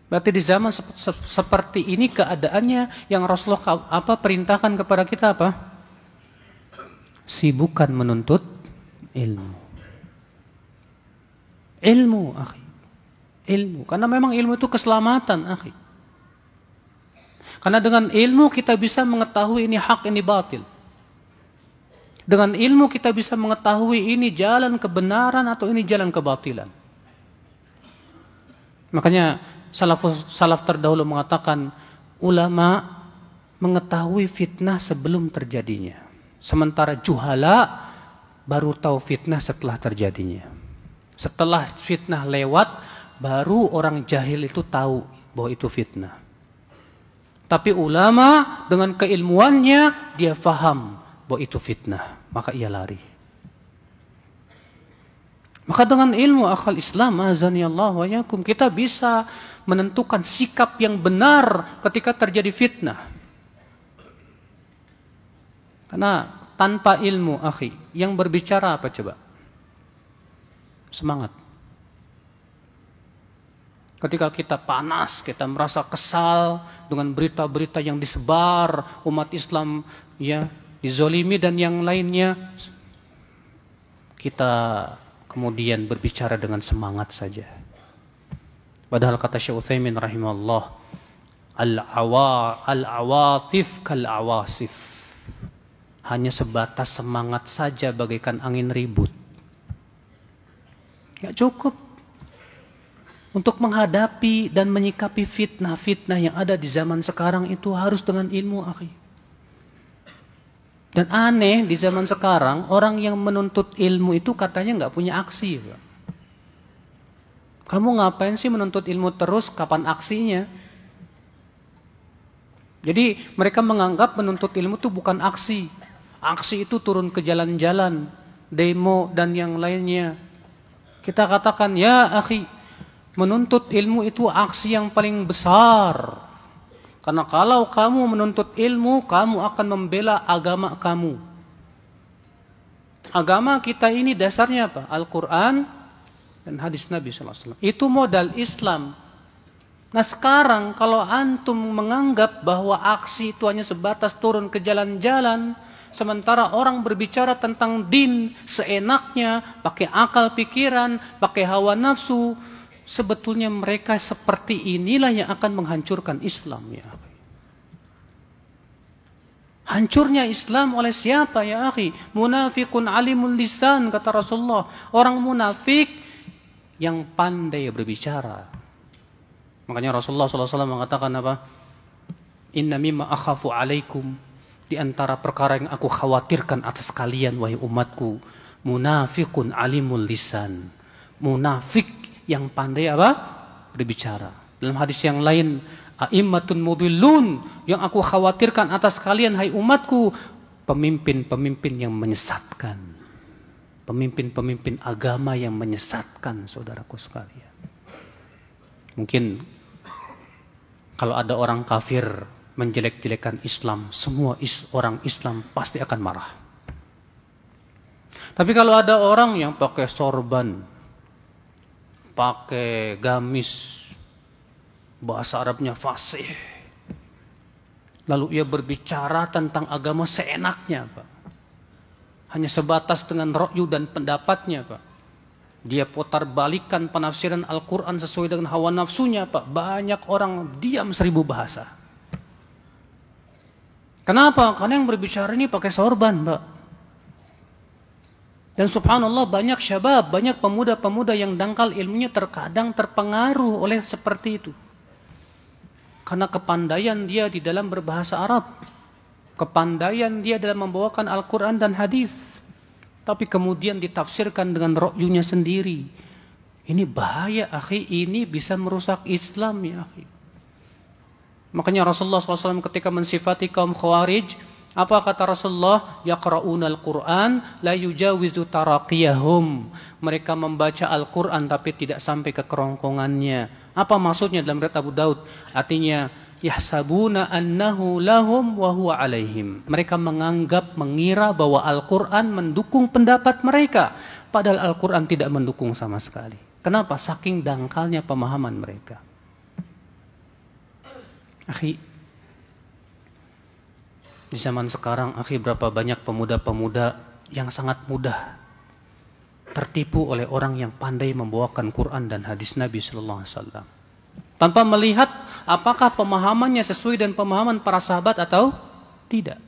Berarti di zaman seperti ini keadaannya yang Rasulullah perintahkan kepada kita apa? Sibukkan menuntut ilmu. Ilmu, akhi. Ilmu. Karena memang ilmu itu keselamatan, akhi. Karena dengan ilmu kita bisa mengetahui ini hak, ini batil. Dengan ilmu kita bisa mengetahui ini jalan kebenaran atau ini jalan kebatilan. Makanya salaf terdahulu mengatakan ulama mengetahui fitnah sebelum terjadinya. Sementara juhala baru tahu fitnah setelah terjadinya. Setelah fitnah lewat, baru orang jahil itu tahu bahwa itu fitnah. Tapi ulama dengan keilmuannya, dia faham bahwa itu fitnah, maka ia lari. Maka dengan ilmu akal Islam, azanillah wa yakum, kita bisa menentukan sikap yang benar ketika terjadi fitnah. Karena tanpa ilmu, akhi, yang berbicara apa coba? Semangat. Ketika kita panas, kita merasa kesal dengan berita-berita yang disebar, umat Islam ya dizolimi dan yang lainnya, kita kemudian berbicara dengan semangat saja. Padahal kata Syekh Utsaimin rahimahullah, al-awatif kal-awasif. Hanya sebatas semangat saja bagaikan angin ribut. Gak cukup. Untuk menghadapi dan menyikapi fitnah-fitnah yang ada di zaman sekarang itu harus dengan ilmu, akhi. Dan aneh di zaman sekarang, orang yang menuntut ilmu itu katanya gak punya aksi. Kamu ngapain sih menuntut ilmu terus, kapan aksinya? Jadi mereka menganggap menuntut ilmu itu bukan aksi. Aksi itu turun ke jalan-jalan, demo dan yang lainnya. Kita katakan, ya akhi, menuntut ilmu itu aksi yang paling besar. Karena kalau kamu menuntut ilmu, kamu akan membela agama kamu. Agama kita ini dasarnya apa? Al-Quran dan hadis Nabi SAW. Itu modal Islam. Nah sekarang kalau antum menganggap bahwa aksi itu hanya sebatas turun ke jalan-jalan, sementara orang berbicara tentang din seenaknya, pakai akal pikiran, pakai hawa nafsu, sebetulnya mereka seperti inilah yang akan menghancurkan Islam, ya. Hancurnya Islam oleh siapa, ya akhi? Munafikun alimul lisan, kata Rasulullah. Orang munafik yang pandai berbicara. Makanya Rasulullah SAW mengatakan apa? Inna mimma akhafu alaikum, di antara perkara yang aku khawatirkan atas kalian, wahai umatku, munafikun alimul lisan. Munafik yang pandai apa? Berbicara. Dalam hadis yang lain, a'immatun mudhillun, yang aku khawatirkan atas kalian, hai umatku, pemimpin-pemimpin yang menyesatkan. Pemimpin-pemimpin agama yang menyesatkan, saudaraku sekalian. Mungkin kalau ada orang kafir menjelek-jelekan Islam, semua orang Islam pasti akan marah. Tapi kalau ada orang yang pakai sorban, pakai gamis, bahasa Arabnya fasih, lalu ia berbicara tentang agama seenaknya, Pak. Hanya sebatas dengan ra'yu dan pendapatnya, Pak. Dia putar balikan penafsiran Al-Quran sesuai dengan hawa nafsunya, Pak. Banyak orang diam 1000 bahasa. Kenapa? Karena yang berbicara ini pakai sorban, Pak. Dan subhanallah banyak syabab, banyak pemuda-pemuda yang dangkal ilmunya terkadang terpengaruh oleh seperti itu. Karena kepandaian dia di dalam berbahasa Arab, kepandaian dia dalam membawakan Al-Quran dan hadis, tapi kemudian ditafsirkan dengan ra'yunya sendiri. Ini bahaya, akhi. Ini bisa merusak Islam, ya akhi. Makanya Rasulullah SAW ketika mensifati kaum Khawarij, apa kata Rasulullah? Yaqra'unal Qur'an la yujawizu taraqiyahum. Mereka membaca Al-Quran tapi tidak sampai ke kerongkongannya. Apa maksudnya dalam riwayat Abu Daud? Artinya yahsabuna annahu lahum wa huwa alaihim. Mereka mengira bahwa Al-Quran mendukung pendapat mereka, padahal Al-Quran tidak mendukung sama sekali. Kenapa? Saking dangkalnya pemahaman mereka. Akhi, di zaman sekarang, akhi, berapa banyak pemuda-pemuda yang sangat mudah tertipu oleh orang yang pandai membawakan Quran dan hadis Nabi Sallallahu Alaihi Wasallam, tanpa melihat apakah pemahamannya sesuai dengan pemahaman para sahabat atau tidak.